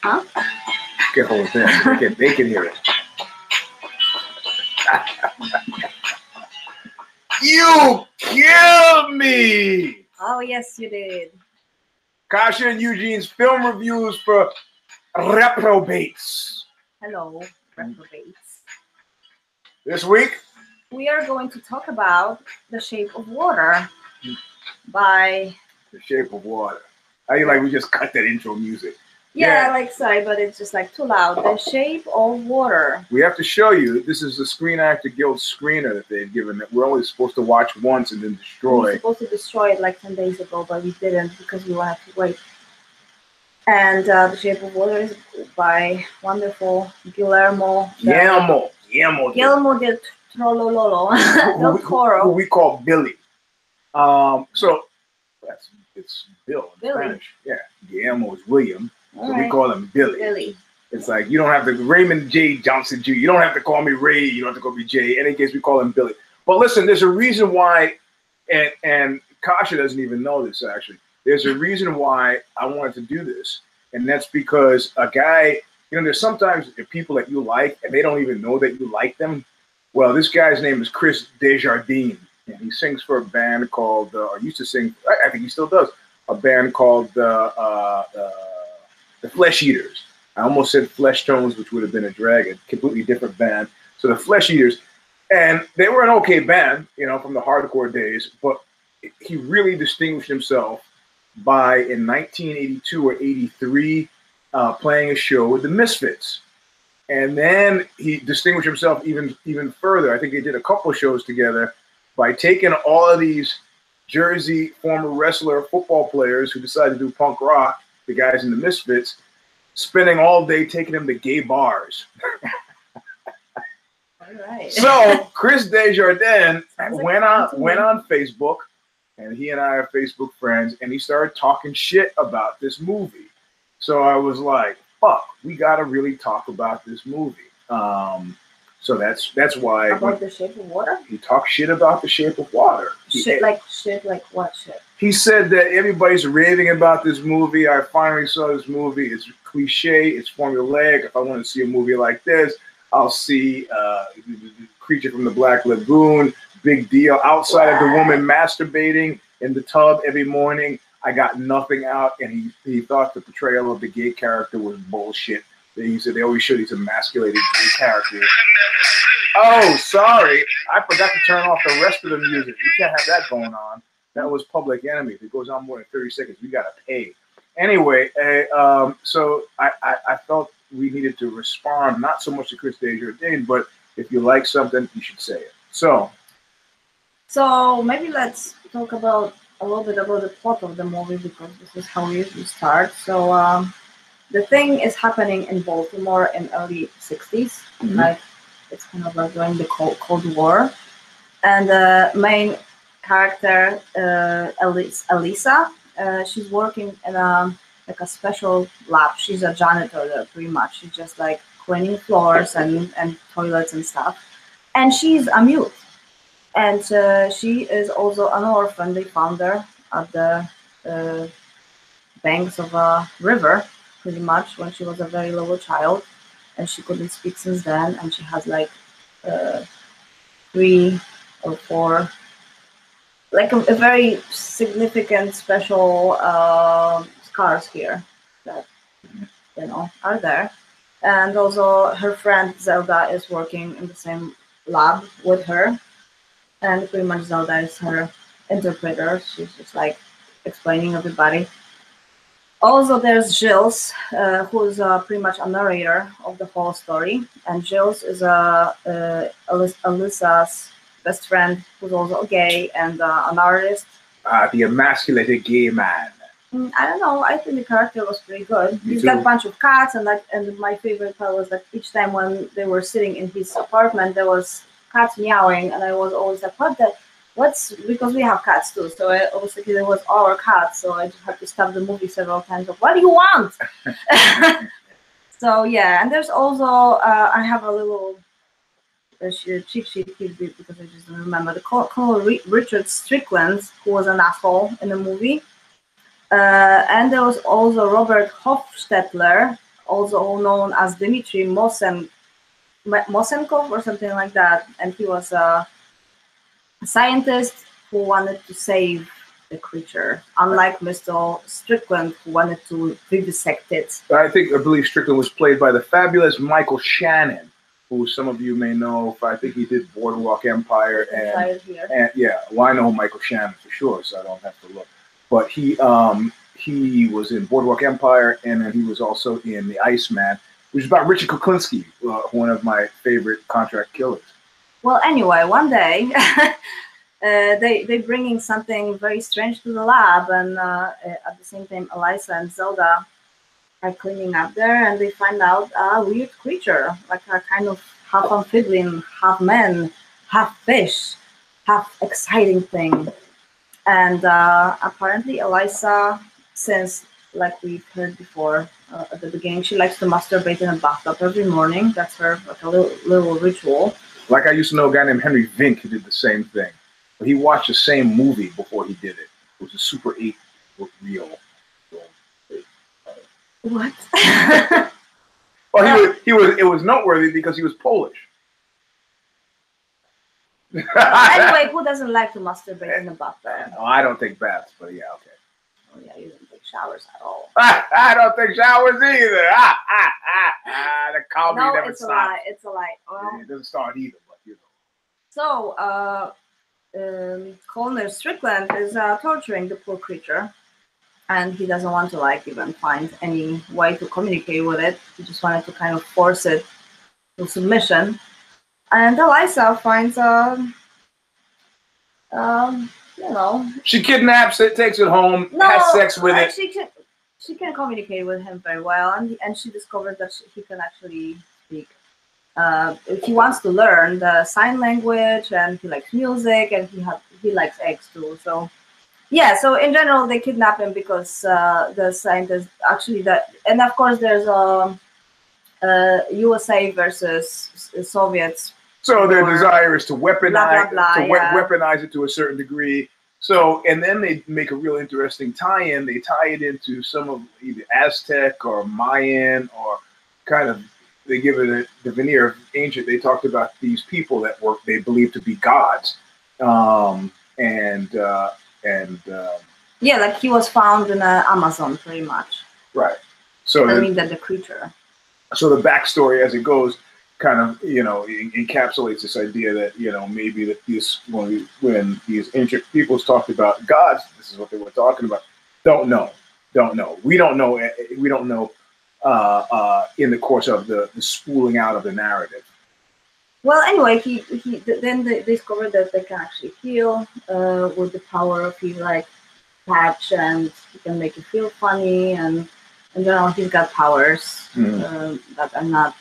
Huh? Careful with that. They can hear it. You killed me! Oh, yes, you did. Kasia and Eugene's film reviews for Reprobates. Hello, Reprobates. This week, we are going to talk about The Shape of Water by... The Shape of Water. I like we just cut that intro music. Yeah, like, sorry, but it's just like too loud. The Shape of Water. We have to show you, this is the Screen Actor Guild screener that they've given that we're only supposed to watch once and then destroy. We were supposed to destroy it like 10 days ago, but we didn't because we wanted to wait. And The Shape of Water is by wonderful Guillermo del Toro. Del Toro. Who we call Billy. So it's Bill in Spanish. Yeah, Guillermo is William. So we call him Billy. It's like you don't have to Raymond J. Johnson Jr. You don't have to call me Ray. You don't have to call me Jay. In any case, we call him Billy. But listen, there's a reason why, and Kasia doesn't even know this actually. There's a reason why I wanted to do this, and that's because a guy, there's sometimes people that you like and they don't even know that you like them. Well, this guy's name is Chris Desjardins, and he sings for a band called, or used to sing, I think he still does, a band called the Flesh Eaters. I almost said Flesh Tones, which would have been a drag, a completely different band. So the Flesh Eaters, and they were an okay band, from the hardcore days, but he really distinguished himself by, in 1982 or 83, playing a show with the Misfits. And then he distinguished himself even further. I think they did a couple of shows together by taking all of these Jersey former wrestler football players who decided to do punk rock, the guys in the Misfits, spending all day taking them to gay bars. All right. So Chris Desjardins went on Facebook, and he and I are Facebook friends, and he started talking shit about this movie. So I was like, fuck, we gotta really talk about this movie. So that's why. About The Shape of Water? He talked shit about The Shape of Water. Shit like what shit? He said that everybody's raving about this movie. I finally saw this movie. It's cliche. It's formulaic. If I want to see a movie like this, I'll see Creature from the Black Lagoon. Big deal. Outside of the woman masturbating in the tub every morning, I got nothing out. And he thought the portrayal of the gay character was bullshit. He said they always show these emasculated gay characters. Oh, sorry. I forgot to turn off the rest of the music. We can't have that going on. That was Public Enemy. If it goes on more than 30 seconds, we got to pay. Anyway, so I felt we needed to respond, not so much to Chris Desjardins, but if you like something, you should say it. So maybe let's talk about a little bit about the plot of the movie, because this is how we usually start. So the thing is happening in Baltimore in early 60s. Mm-hmm. Like it's kind of like during the Cold War. And the main character, Elisa, she's working in a special lab. She's a janitor there, pretty much. She's just like cleaning floors and toilets and stuff. And she's a mute. And she is also an orphan. They found her at the banks of a river, pretty much, when she was a very little child. And she couldn't speak since then. And she has like 3 or 4, like a very significant special scars here that are there. And also her friend Zelda is working in the same lab with her, and pretty much Zelda is her interpreter. She's just like explaining everybody. Also there's Gilles, who's pretty much a narrator of the whole story, and Gilles is Alyssa's best friend, who's also gay and an artist. The emasculated gay man. I don't know. I think the character was pretty good. He's got a bunch of cats, and my favorite part was that each time when they were sitting in his apartment, there was cats meowing, and I was always like, because we have cats too. So I was thinking it was our cat, so I just had to stop the movie several times. Like, what do you want? So yeah, and there's also I have a little cheat sheet here because I just don't remember. The Colonel Richard Strickland, who was an asshole in the movie. And there was also Robert Hofstetler, also known as Dmitry Mosenkov or something like that, and he was a scientist who wanted to save the creature, unlike Mr. Strickland, who wanted to vivisect it. I believe Strickland was played by the fabulous Michael Shannon, who some of you may know. I think he did Boardwalk Empire and yeah, well, I know Michael Shannon for sure, so I don't have to look. But he was in Boardwalk Empire, and then he was also in The Iceman, which is about Richard Kuklinski, one of my favorite contract killers. Well, anyway, one day they bringing something very strange to the lab, and at the same time, Eliza and Zelda are cleaning up there, and they find out a weird creature, like a kind of half amphibian, half man, half fish, half exciting thing. And apparently, Eliza, since like we've heard before at the beginning, she likes to masturbate in a bathtub every morning. That's her like a little ritual. Like I used to know a guy named Henry Vink who did the same thing. But he watched the same movie before he did it. It was a Super 8 reel. What? Well, it was noteworthy because he was Polish. Anyway, who doesn't like to masturbate in a bathtub? No, I don't take baths, but yeah, okay. Oh yeah, you don't take showers at all. I don't take showers either. The comedy no, never it's stops. A lie. It's a lie. Well, yeah, it doesn't start either, but you know. So, Colonel Strickland is torturing the poor creature, and he doesn't want to like even find any way to communicate with it. He just wanted to kind of force it to submission. And Eliza finds you know, she kidnaps it, takes it home, has sex with it. She can communicate with him very well, and she discovered that he can actually speak. He wants to learn the sign language, and he likes music, and he likes eggs too. So yeah, so in general they kidnap him because the scientist actually and of course there's USA versus Soviets. So their desire is to weaponize, weaponize it to a certain degree. So, and then they make a real interesting tie-in. They tie it into some of either Aztec or Mayan, or kind of, they give it the veneer of ancient. They talked about these people that they believed to be gods. Yeah, like he was found in Amazon, pretty much. Right. So I mean that the creature. So the backstory as it goes kind of, you know, encapsulates this idea that, you know, maybe that when these ancient peoples talked about gods, this is what they were talking about. Don't know. We don't know in the course of the spooling out of the narrative. Well, anyway, then they discovered that they can actually heal with the power of his like patch, and he can make you feel funny, and in general he's got powers that are not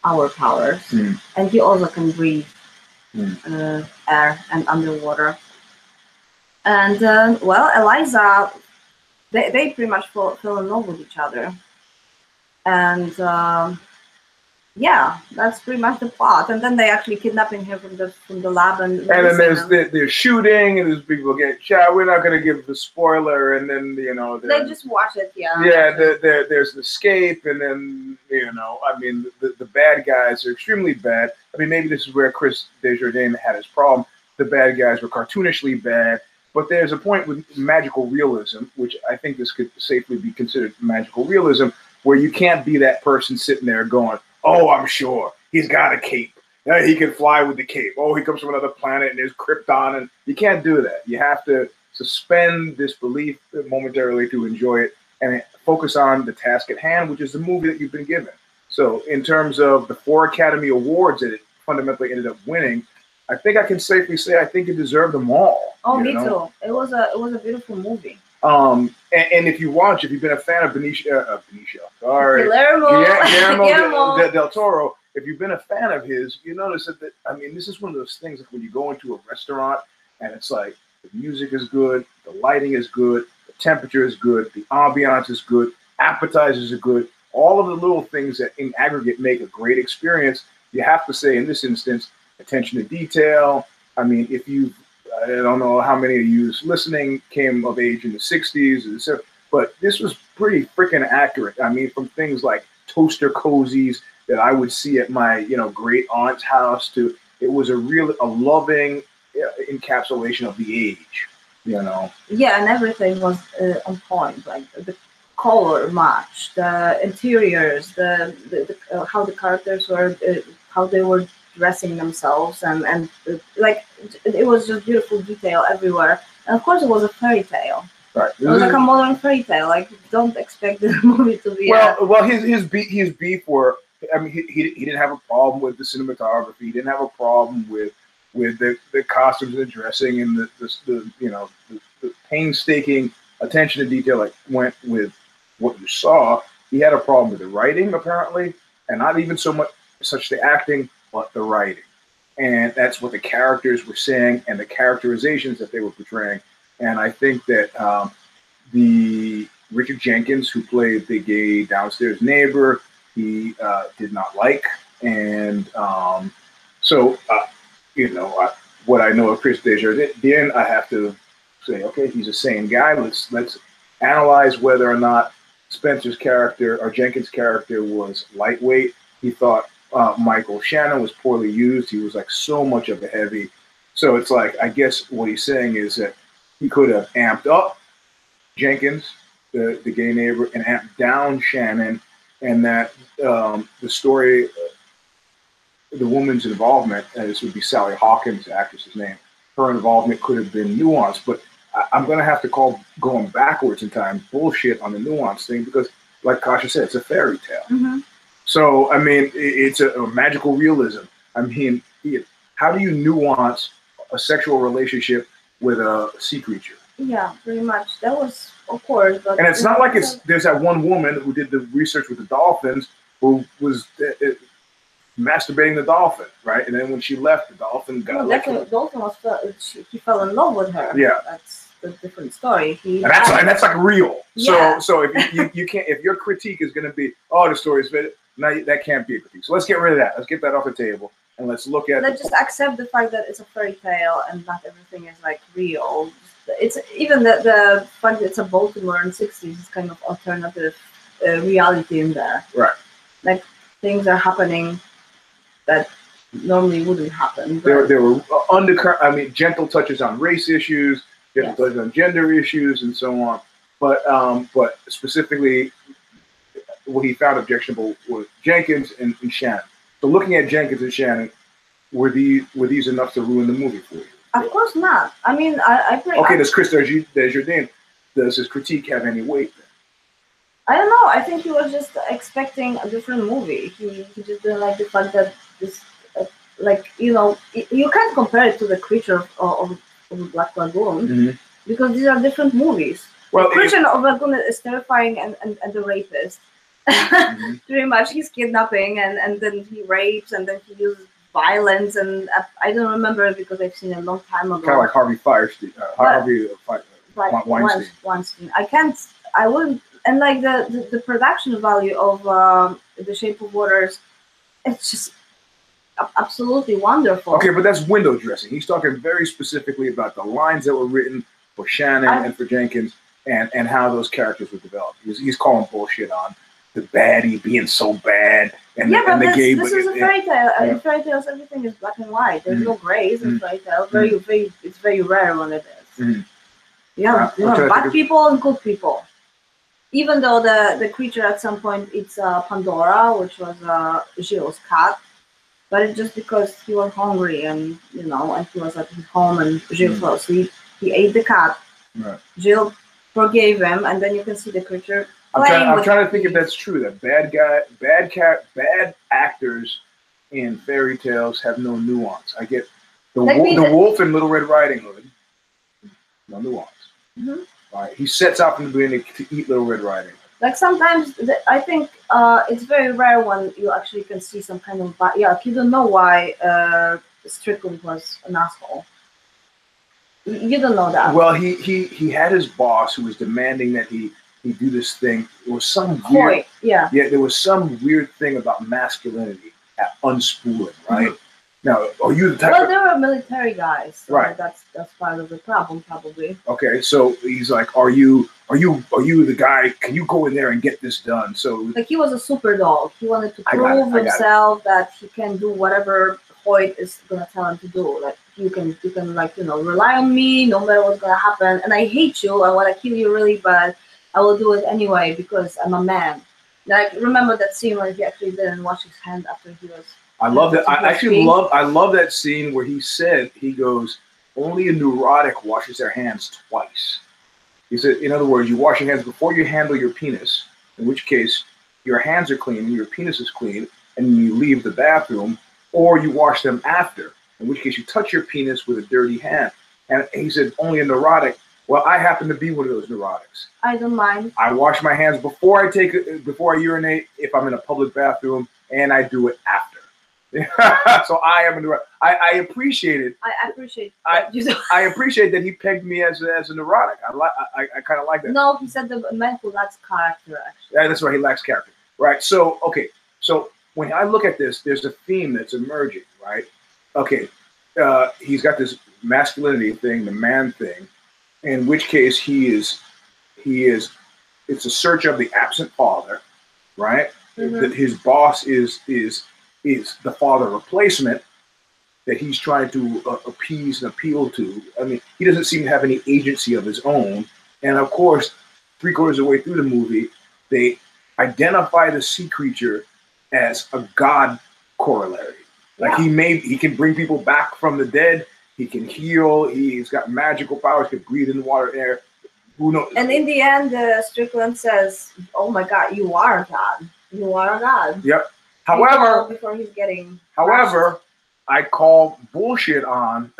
our powers, and he also can breathe air and underwater. And well, Eliza, they pretty much fell in love with each other, and yeah, that's pretty much the plot. And then they actually kidnapping him from the lab, and then there's shooting, and there's people getting shot. We're not going to give the spoiler, and then you know they just watch it. Yeah, there's an escape, and then you know, I mean, the bad guys are extremely bad. I mean, maybe this is where Chris Desjardins had his problem. The bad guys were cartoonishly bad, but there's a point with magical realism, which I think this could safely be considered magical realism, where you can't be that person sitting there going, "Oh, I'm sure he's got a cape. He can fly with the cape. Oh, he comes from another planet and there's Krypton." And you can't do that. You have to suspend disbelief momentarily to enjoy it and focus on the task at hand, which is the movie that you've been given. So in terms of the 4 Academy Awards that it fundamentally ended up winning, I think I can safely say I think it deserved them all. Oh, me too. It was a beautiful movie. And if you've been a fan of Guillermo del Toro, if you've been a fan of his, you notice that, I mean, this is one of those things like when you go into a restaurant and it's like the music is good, the lighting is good, the temperature is good, the ambiance is good, appetizers are good, all of the little things that in aggregate make a great experience. You have to say in this instance, attention to detail. I mean, I don't know how many of you listening came of age in the 60s, but this was pretty freaking accurate. I mean, from things like toaster cozies that I would see at my, great aunt's house to, it was a loving encapsulation of the age, Yeah, and everything was on point, like the color match, the interiors, how the characters were, how they were dressing themselves, and like it was just beautiful detail everywhere. And of course, it was a fairy tale. Right. It was like a modern fairy tale. Like, don't expect the movie to be. Well, his beef were. I mean, he didn't have a problem with the cinematography. He didn't have a problem with the costumes and the dressing and the painstaking attention to detail that went with what you saw. He had a problem with the writing, apparently, and not even so much such the acting, but the writing. And that's what the characters were saying and the characterizations that they were portraying. And I think that the Richard Jenkins, who played the gay downstairs neighbor, he did not like. And what I know of Chris Desjardins, I have to say, okay, he's a sane guy. Let's analyze whether or not Spencer's character or Jenkins' character was lightweight. He thought Michael Shannon was poorly used. He was like so much of a heavy. So it's like, I guess what he's saying is that he could have amped up Jenkins, the gay neighbor, and amped down Shannon, and that the story, the woman's involvement, and this would be Sally Hawkins, the actress's name, her involvement could have been nuanced. But I'm going to have to call going backwards in time bullshit on the nuance thing because, like Kasia said, it's a fairy tale. Mm-hmm. So, I mean, it's a magical realism. I mean, how do you nuance a sexual relationship with a sea creature? Yeah, pretty much. That was, of course. But and it's not like there's that one woman who did the research with the dolphins who was masturbating the dolphin, right? And then when she left, the dolphin got the dolphin he fell in love with her. Yeah. That's a different story. And that's like real. Yeah. So if you can't, if your critique is going to be, the story's been, no, that can't be a critique. So let's get rid of that. Let's get that off the table. And let's look at. Let's just accept the fact that it's a fairy tale and not everything is like real. It's even the fact that it's a Baltimore in the 60s is kind of alternative reality in there. Right. Like things are happening that normally wouldn't happen. There were gentle touches on race issues, gentle touches on gender issues, and so on. But specifically, what he found objectionable was Jenkins and Shannon. So looking at Jenkins and Shannon, were these enough to ruin the movie for you? Of course not. I mean, does Chris Desjardins, does his critique have any weight then? I don't know. I think he was just expecting a different movie. He just didn't like the fact that this, you can't compare it to The Creature of Black Lagoon because these are different movies. Well, The Creature of Lagoon is terrifying and the rapist. Pretty much, he's kidnapping and then he rapes and then he uses violence and I don't remember it because I've seen it a long time ago. Kind of like Harvey Firestein, Weinstein. I wouldn't, and like the production value of The Shape of Waters, it's just absolutely wonderful. Okay, but that's window dressing. He's talking very specifically about the lines that were written for Shannon and for Jenkins and how those characters were developed. He's calling bullshit on the baddie being so bad and the gay. This is a fairy tale. In fairy tales, everything is black and white. There's no grays in fairy tales. It's very rare when it is. Yeah, bad people and good people. Even though the creature at some point eats Pandora, which was Gilles' cat, but it's just because he was hungry and he was at his home and Gilles fell asleep. He ate the cat. Right. Gilles forgave him, and then you can see the creature. I'm trying to think if that's true. That bad actors in fairy tales have no nuance. I get the wolf in Little Red Riding Hood, no nuance. Right. He sets out from the beginning to eat Little Red Riding Hood. Like sometimes, I think it's very rare when you actually can see some kind of you don't know why Strickland was an asshole. You don't know that. Well, he had his boss who was demanding that he do this thing. There was some weird, there was some weird thing about masculinity at unspooling, right? Now, are you the type? Well, they were military guys, so right? That's part of the problem, probably. Okay, so he's like, are you are you the guy? Can you go in there and get this done? So like he was a super dog. He wanted to prove himself that he can do whatever Hoyt is gonna tell him to do. Like you can like rely on me no matter what's gonna happen. And I hate you. I want to kill you really, but I will do it anyway because I'm a man. Like remember that scene where he actually didn't wash his hand after he was. I love that. I love that scene where he goes, only a neurotic washes their hands twice. He said, in other words, you wash your hands before you handle your penis, in which case your hands are clean and your penis is clean, and you leave the bathroom, or you wash them after, in which case you touch your penis with a dirty hand. And he said, only a neurotic. Well, I happen to be one of those neurotics. I don't mind. I wash my hands before I urinate if I'm in a public bathroom, and I do it after. So I am a neurotic. I appreciate it. I appreciate. I appreciate that he pegged me as a neurotic. I kind of like that. No, he said the man who lacks character. Actually. Yeah, that's right. He lacks character. Right. So okay. So when I look at this, there's a theme that's emerging. Right. Okay. He's got this masculinity thing, the man thing, in which case he is. It's a search of the absent father. Right. Mm-hmm. That his boss is the father replacement that he's trying to appease and appeal to. I mean, he doesn't seem to have any agency of his own. And of course, 3/4 of the way through the movie, they identify the sea creature as a god corollary. Like he can bring people back from the dead. He can heal. He's got magical powers. He can breathe in the water, air. Who knows? And in the end, Strickland says, "Oh my God, you are a god. You are a god." Yep. However, before he's getting. However, I call bullshit on,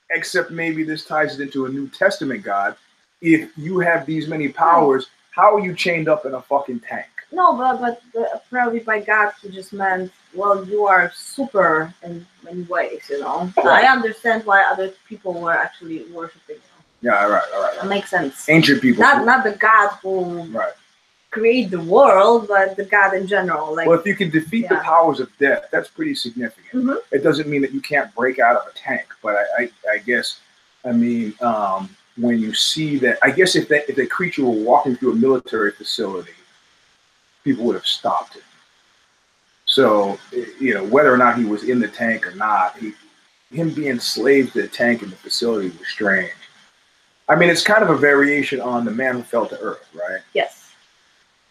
except maybe this ties it into a New Testament God. If you have these many powers, how are you chained up in a fucking tank? No, but probably by God, he just meant, well, you are super in many ways, Right. I understand why other people were actually worshiping you. Yeah, all right. That makes sense. Ancient people. Not the God who create the world, but the God in general. Like, well, if you can defeat the powers of death, that's pretty significant. Mm-hmm. It doesn't mean that you can't break out of a tank, but I guess, I mean, when you see that, I guess if the creature were walking through a military facility, people would have stopped it. So, whether or not he was in the tank or not, him being enslaved to the tank in the facility was strange. I mean, it's kind of a variation on The Man Who Fell to Earth, right? Yes.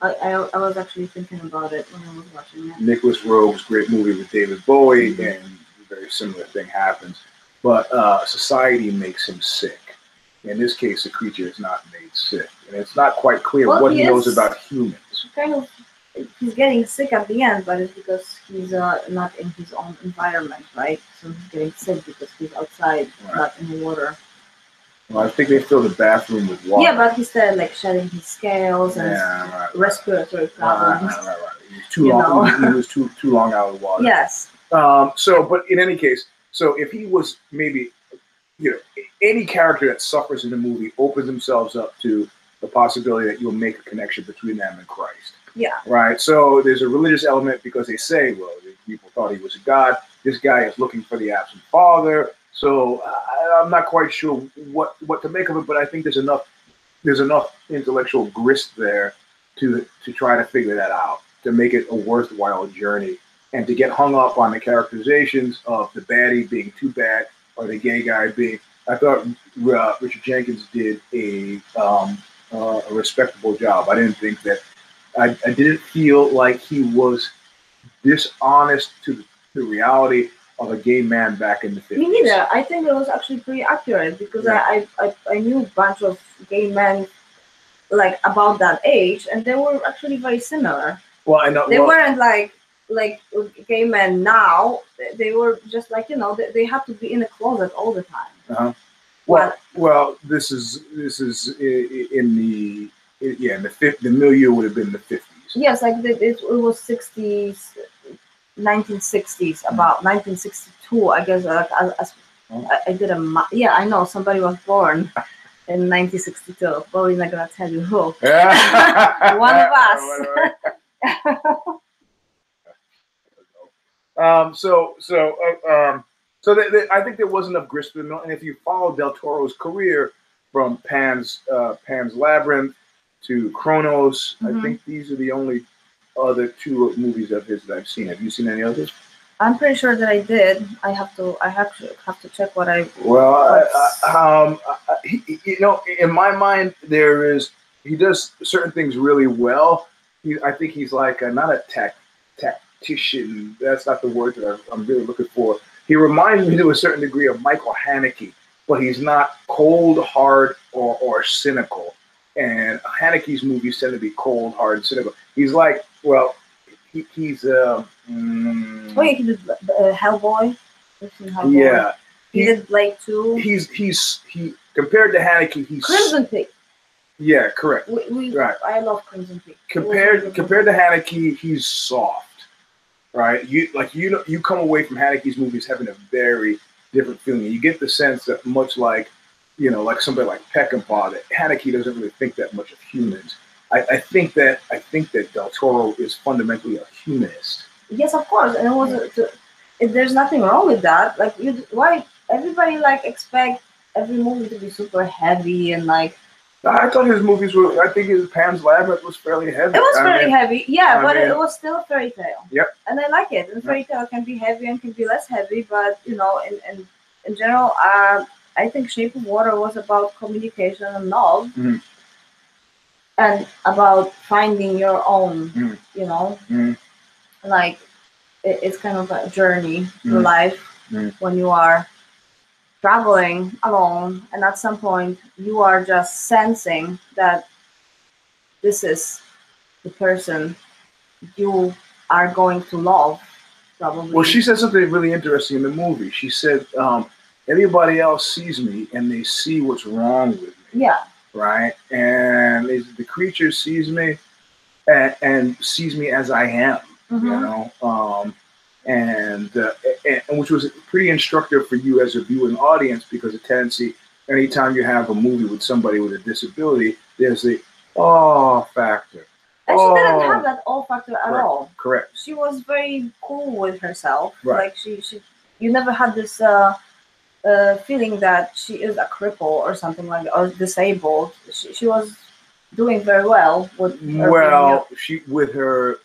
I was actually thinking about it when I was watching it. Nicholas Rogue's great movie with David Bowie, and a very similar thing happens. But society makes him sick. In this case, the creature is not made sick. And it's not quite clear what he knows about humans. He's getting sick at the end, but it's because he's not in his own environment, right? So he's getting sick because he's outside, not in the water. Well, I think they fill the bathroom with water. Yeah, but he started like shedding his scales and respiratory problems. Right. He was too long out of the water. Yes. But in any case, so if he was maybe, any character that suffers in the movie opens themselves up to the possibility that you'll make a connection between them and Christ. Yeah. Right. So there's a religious element because they say, well, people thought he was a god. This guy is looking for the absent father. So I'm not quite sure what to make of it, but I think there's enough intellectual grist there to try to figure that out, to make it a worthwhile journey, and to get hung up on the characterizations of the baddie being too bad or the gay guy being. I thought Richard Jenkins did a respectable job. I didn't think that. I didn't feel like he was dishonest to the reality of a gay man back in the 50s. Me neither. I think it was actually pretty accurate because I knew a bunch of gay men like about that age, and they were actually very similar. Well, I know they weren't like gay men now. They were just like they have to be in a closet all the time. Uh-huh. Well, this is in the milieu would have been the 50s. Yes, like it was 60s. 1960s, about 1962, I guess. I did I know somebody was born in 1962. Probably not gonna tell you who. One of us. So I think there was enough grist for the mill, and if you follow Del Toro's career, from Pan's Labyrinth to Chronos. I think these are the only other two movies of his that I've seen. Have you seen any others? I'm pretty sure that I did. I have to check what I. Well, in my mind, he does certain things really well. I think he's like not a tactician. That's not the word that I'm really looking for. He reminds me to a certain degree of Michael Haneke, but he's not cold, hard, or cynical. And Haneke's movies tend to be cold, hard, and cynical. He's like, well, he's Oh yeah, he did Hellboy. Yeah, he did Blade 2. He compared to Haneke, he's Crimson Peak. Yeah, correct. Right. I love Crimson Peak. Compared to Haneke, he's soft, right? You come away from Haneke's movies having a very different feeling. You get the sense that much like somebody like Peckinpah, that Haneke doesn't really think that much of humans. I think that Del Toro is fundamentally a humanist. Yes, of course, and it was. There's nothing wrong with that. Like, why everybody expect every movie to be super heavy and like. I thought his movies were. I think his Pan's Labyrinth was fairly heavy. It was fairly heavy, yeah, but it was still a fairy tale. Yep. And I like it. And fairy tale can be heavy and can be less heavy, but in general, I think Shape of Water was about communication and love. And about finding your own, like it's kind of a journey through life when you are traveling alone, and at some point you are just sensing that this is the person you are going to love, probably. Well, she said something really interesting in the movie. She said, everybody else sees me and they see what's wrong with me. Yeah. Right? And the creature sees me and sees me as I am, and which was pretty instructive for you as a viewing audience, because a tendency, anytime you have a movie with somebody with a disability, there's the awe factor. And she didn't have that awe factor at all. Correct. She was very cool with herself. Right. Like you never had this feeling that she is a cripple or something like that, or disabled. She was doing very well with her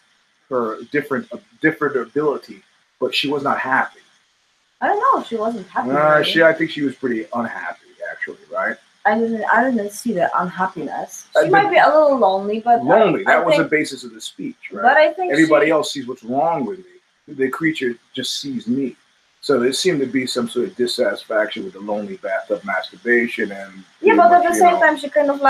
different ability, but she was not happy. I don't know if she wasn't happy. I think she was pretty unhappy, actually, right? I didn't see the unhappiness. She might be a little lonely, but that was the basis of the speech, right? But I think everybody else sees what's wrong with me. The creature just sees me. So there seemed to be some sort of dissatisfaction with the lonely bathtub masturbation and. Yeah, but at the same time, she kind of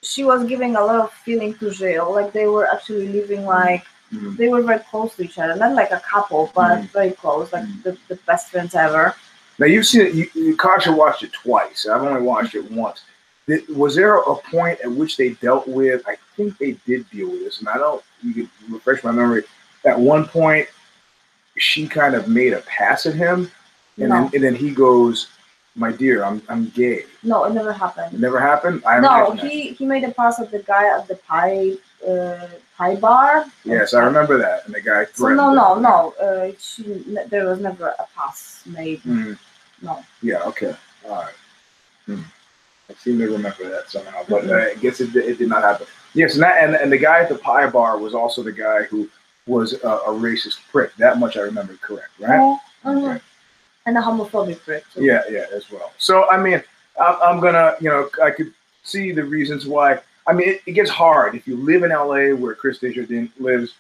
she was giving a lot of feeling to Gilles. Like they were actually living they were very close to each other, not like a couple, but very close, like the best friends ever. Now you've seen it. Kasia watched it twice. I've only watched it once. Was there a point at which they dealt with? I think they did deal with this, and you can refresh my memory. At one point, she kind of made a pass at him, and then he goes, "My dear, I'm gay." No, it never happened. It never happened? He made a pass at the guy at the pie bar. Yes, I remember that. And the guy threatened there was never a pass made. No. Yeah, okay. All right. I seem to remember that somehow, but I guess it did not happen. Yes, and the guy at the pie bar was also the guy who was a racist prick. That much I remember correct, right? Okay. And a homophobic prick, too. Yeah, as well. So, I mean, I'm going to, I could see the reasons why. I mean, it gets hard if you live in LA where Chris Desjardins lives,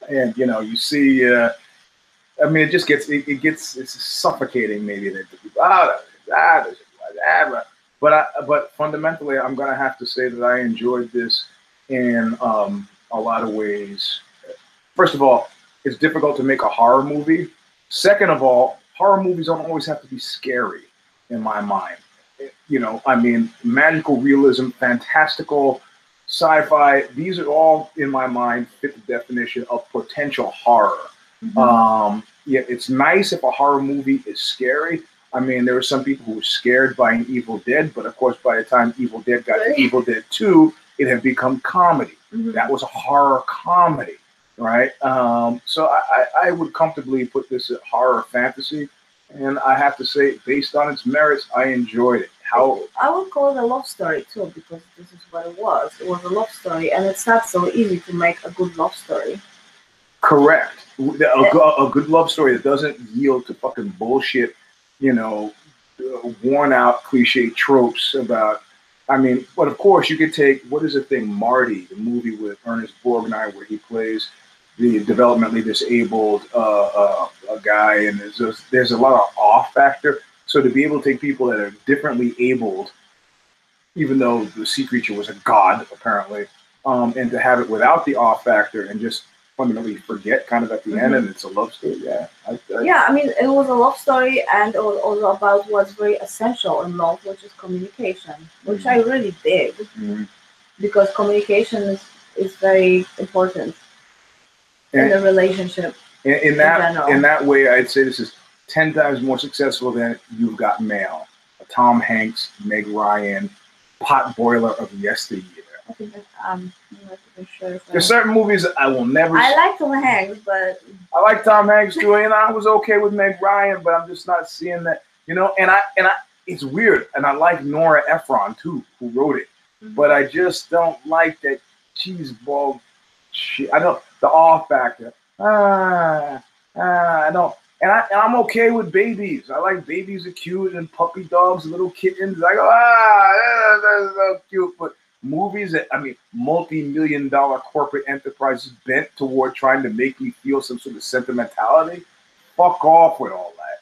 and, you see, I mean, it just gets, it's suffocating maybe. But fundamentally, I'm going to have to say that I enjoyed this in a lot of ways. First of all, it's difficult to make a horror movie. Second of all, horror movies don't always have to be scary, in my mind. I mean, magical realism, fantastical, sci-fi, these are all, in my mind, fit the definition of potential horror. It's nice if a horror movie is scary. I mean, there were some people who were scared by an Evil Dead, but of course, by the time Evil Dead got to Evil Dead 2, it had become comedy. That was a horror comedy, right? So I would comfortably put this at horror fantasy. And I have to say, based on its merits, I enjoyed it. How I would call it a love story too, because this is what it was. It was a love story, and it's not so easy to make a good love story. correct. A good love story that doesn't yield to fucking bullshit, you know, worn out cliche tropes about. I mean, but of course, you could take what is the thing, Marty, the movie with Ernest Borgnine, where he plays the developmentally disabled a guy, and there's a lot of off factor. So to be able to take people that are differently abled, even though the sea creature was a god apparently, and to have it without the off factor and just fundamentally forget kind of at the end, and it's a love story. Yeah, Yeah, I mean, it was a love story, and it was also about what's very essential in love, which is communication, which I really dig, because communication is very important in a relationship. In that way, I'd say this is 10 times more successful than You've Got Mail, Tom Hanks, Meg Ryan, pot boiler of yesteryear. I think that, I'm not even sure. There's certain movies that I will never. I like Tom Hanks, but I like Tom Hanks too, and I was okay with Meg Ryan, but I'm just not seeing that, you know. And I, it's weird, and I like Nora Ephron too, who wrote it, but I just don't like that cheeseball shit. I don't the awe factor. I don't. And I'm okay with babies. I like babies are cute and puppy dogs, little kittens. I go, that's so cute. But movies that, I mean, multi-million-dollar corporate enterprises bent toward trying to make me feel some sort of sentimentality, fuck off with all that.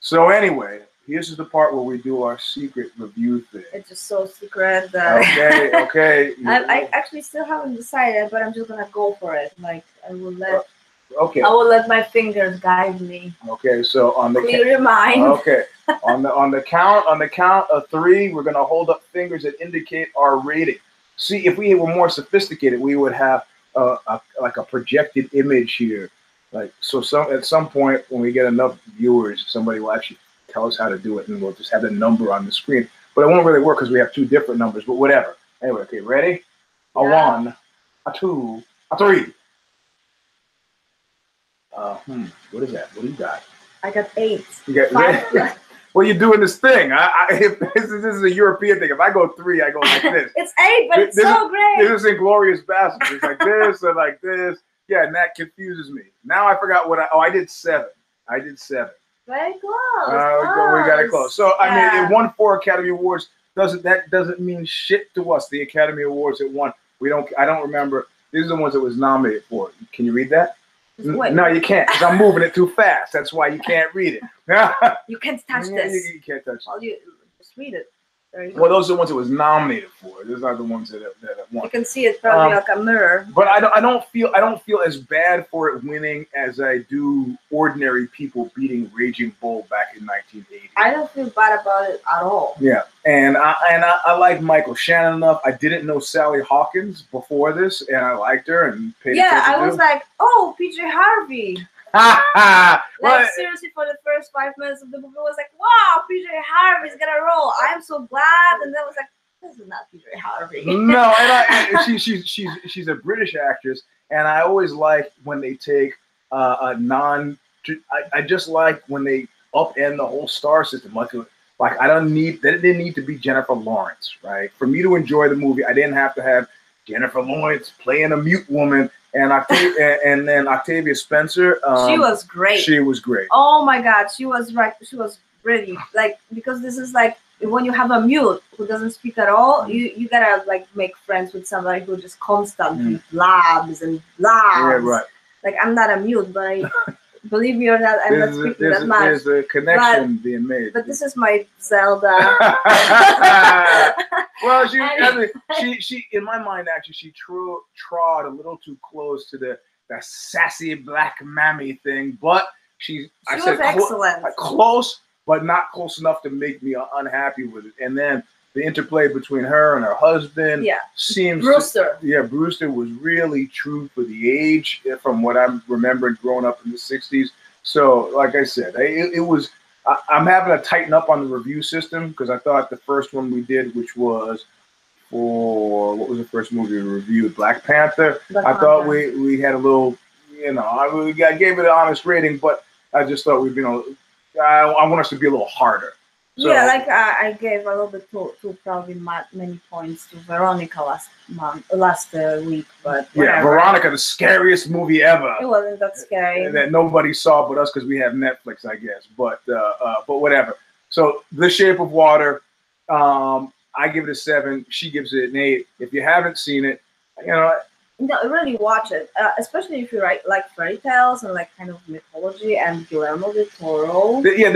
So anyway, here's the part where we do our secret review thing. It's just so secret. Okay. I actually still haven't decided, but I'm just gonna go for it. Like I will let. Okay. I will let my fingers guide me. Okay, so on the clear your mind. Okay, on the count of 3, we're gonna hold up fingers that indicate our rating. See, if we were more sophisticated, we would have like a projected image here. Like so, at some point when we get enough viewers, somebody will actually tell us how to do it, and we'll just have the number on the screen. But it won't really work because we have 2 different numbers. But whatever. Anyway, okay, ready? A 1, a 2, a 3. What is that? What do you got? I got 8. You got 5. Well, you're doing this thing. If this is a European thing. If I go 3, I go like this. It's 8, but it's so great. This is Inglourious Basterds. It's like this and like this. Yeah, and that confuses me. Now I forgot what I did 7. I did 7. Very close. We got it close. So I mean, it won 4 Academy Awards. Doesn't mean shit to us. The Academy Awards it won. I don't remember. These are the ones it was nominated for. Can you read that? No, you can't, because I'm moving it too fast. That's why you can't read it. You can't touch this. You can't touch it. You just read it. Well, those are the ones it was nominated for. Those are the ones that won. You can see it probably like a mirror. But I don't feel as bad for it winning as I do Ordinary People beating Raging Bull back in 1980. I don't feel bad about it at all. Yeah, and I like Michael Shannon enough. I didn't know Sally Hawkins before this, and I liked her and paid attention I was like, oh, PJ Harvey. Like seriously, for the first 5 minutes of the movie, I was like, "Wow, PJ Harvey's gonna roll." I'm so glad, and then I was like, "This is not PJ Harvey." No, and she's a British actress, and I always like when they take a non. I just like when they upend the whole star system. Like I don't need that. It didn't need to be Jennifer Lawrence, right? For me to enjoy the movie, I didn't have to have Jennifer Lawrence playing a mute woman. And then Octavia Spencer. She was great. She was great. Oh my God, she was right. She was pretty. Like because this is like when you have a mute who doesn't speak at all, you gotta like make friends with somebody who just constantly blabs and blabs. Yeah, right. Like I'm not a mute, but believe me or not, I'm not speaking that much. There's a connection being made. But this is my Zelda. Well, she in my mind actually she trod a little too close to the sassy black mammy thing, but she was excellent. Close, but not close enough to make me unhappy with it. And then the interplay between her and her husband seems Brewster. Brewster was really true for the age from what I'm remembering growing up in the 60s. So, like I said, it was. I'm having to tighten up on the review system because I thought the first one we did, which was for what was the first movie we reviewed, Black Panther. I thought we had a little, I gave it an honest rating, but I just thought I want us to be a little harder. So, yeah, like I gave a little bit too probably many points to Veronica last week, but whatever. yeah, Veronica, the scariest movie ever. It wasn't that scary. That nobody saw but us because we have Netflix, I guess. But whatever. So, The Shape of Water, I give it a 7. She gives it an 8. If you haven't seen it, you know. No, really watch it, especially if you like fairy tales and like kind of mythology and Guillermo del Toro. Yeah,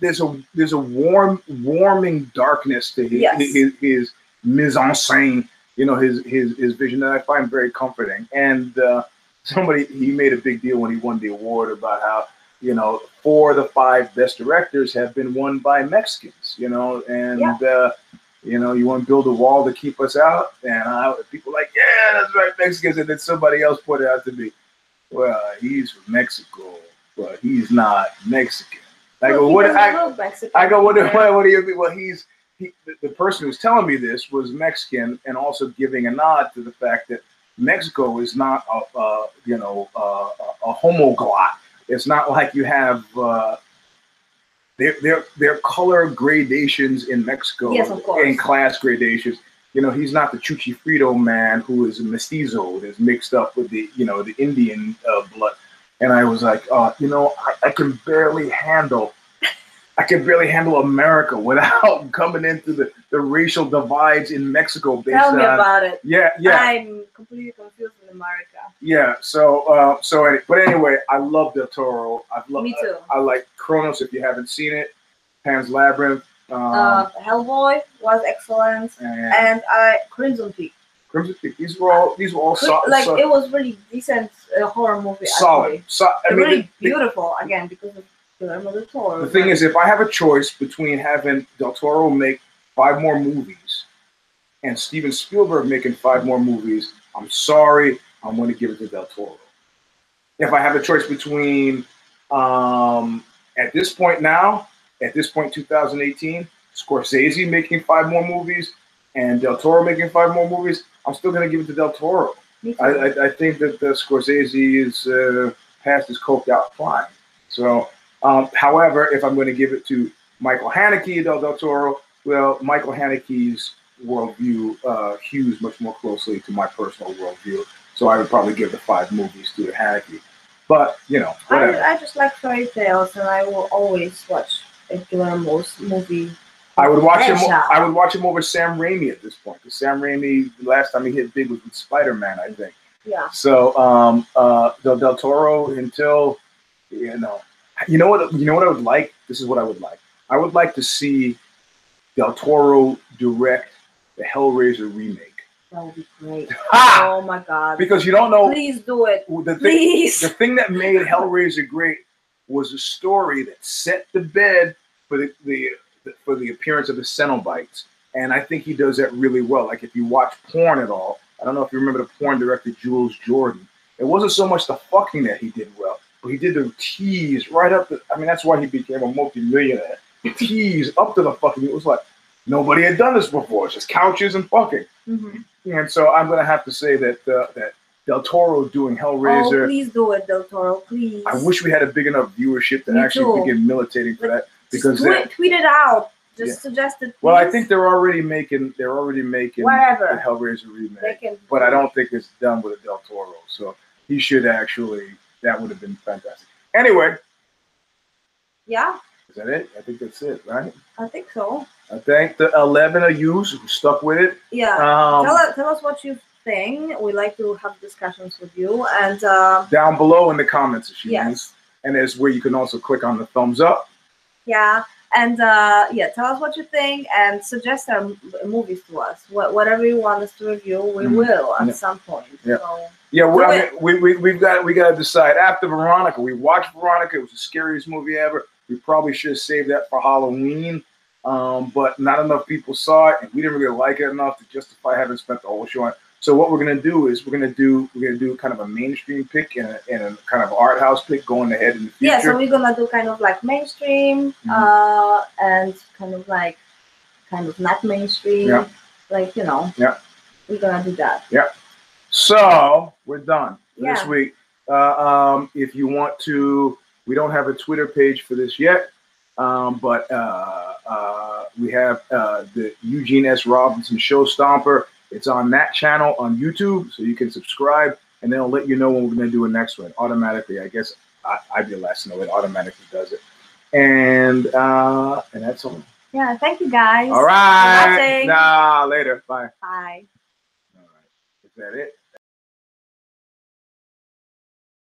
there's a warming darkness to his mise en scène. You know, his vision that I find very comforting. And he made a big deal when he won the award about how 4 of the 5 best directors have been won by Mexicans. You know, and you want to build a wall to keep us out, and people like, yeah, that's right, Mexicans. And then somebody else pointed out to me, well, he's from Mexico, but he's not Mexican. I go, what? I go, what do you mean? Well, the person who's telling me this was Mexican, and also giving a nod to the fact that Mexico is not a homoglot. It's not like you have. There are color gradations in Mexico, yes, of course, and class gradations. He's not the Chuchi Frito man who is a mestizo that's mixed up with the Indian blood. And I was like, I can barely handle America without coming into the racial divides in Mexico. Tell me about it. Yeah. I'm completely confused in America. Yeah. But anyway, I love Del Toro. Me too. I like Kronos. If you haven't seen it, Pan's Labyrinth. Hellboy was excellent, and Crimson Peak. Crimson Peak. These were all solid. Like it was really decent horror movie. Solid. Really beautiful again because of Guillermo del Toro. The thing is, if I have a choice between having Del Toro make 5 more movies and Steven Spielberg making 5 more movies, I'm sorry, I'm going to give it to Del Toro. If I have a choice between, at this point, 2018, Scorsese making 5 more movies and Del Toro making 5 more movies, I'm still going to give it to Del Toro. I think that Scorsese is past his coked out prime. So, however, if I'm going to give it to Michael Haneke, Del Toro, well, Michael Haneke's worldview hews much more closely to my personal worldview. So I would probably give the 5 movies to Haneke. But, whatever. I just like fairy tales, and I will always watch a Guillermo's movie. I would watch him over Sam Raimi at this point. Because Sam Raimi, the last time he hit big was with Spider-Man, I think. Yeah. So Del Toro until you know what I would like? This is what I would like. I would like to see Del Toro direct the Hellraiser remake. That would be great. Oh my God. Because you don't know. Please do it. The thing that made Hellraiser great was a story that set the bed for the appearance of the Cenobites. And I think he does that really well. Like if you watch porn at all, I don't know if you remember the porn director Jules Jordan. It wasn't so much the fucking that he did well, but he did the tease right up that's why he became a multi-millionaire. The tease up to the fucking, it was like, nobody had done this before. It's just couches and fucking. Mm-hmm. And so I'm going to have to say that that Del Toro doing Hellraiser. Oh, please do it, Del Toro, please. I wish we had a big enough viewership to actually begin militating for that. Because tweet it out. Just suggest it. Please. Well, I think they're already making whatever the Hellraiser remake, but I don't think it's done with a Del Toro. So he should actually. That would have been fantastic. Anyway. Yeah. Is that it? I think that's it, right? I think so. I thank the 11 of you who stuck with it. Yeah. Tell us what you think. We like to have discussions with you. And down below in the comments, if you yes. And there's where you can also click on the thumbs up. Yeah. And tell us what you think and suggest our movies to us. Whatever you want us to review, we will at some point. Yeah. So we've got to decide. After Veronica, we watched Veronica. It was the scariest movie ever. We probably should have saved that for Halloween, but not enough people saw it, and we didn't really like it enough to justify having spent the whole show on it. So what we're gonna do is we're gonna do kind of a mainstream pick and a kind of art house pick going ahead in the future. Yeah, so we're gonna do kind of like mainstream, and kind of not mainstream, Yeah. We're gonna do that. Yeah. So we're done Yeah. this week. If you want to We don't have a Twitter page for this yet, but we have the Eugene S. Robinson Show Stomper. It's on that channel on YouTube, so you can subscribe, and they'll let you know when we're going to do a next one automatically. I guess I'd be the last to know. It automatically does it, and that's all. Yeah, thank you guys. All right. Nah, later. Bye. Bye. All right. Is that it?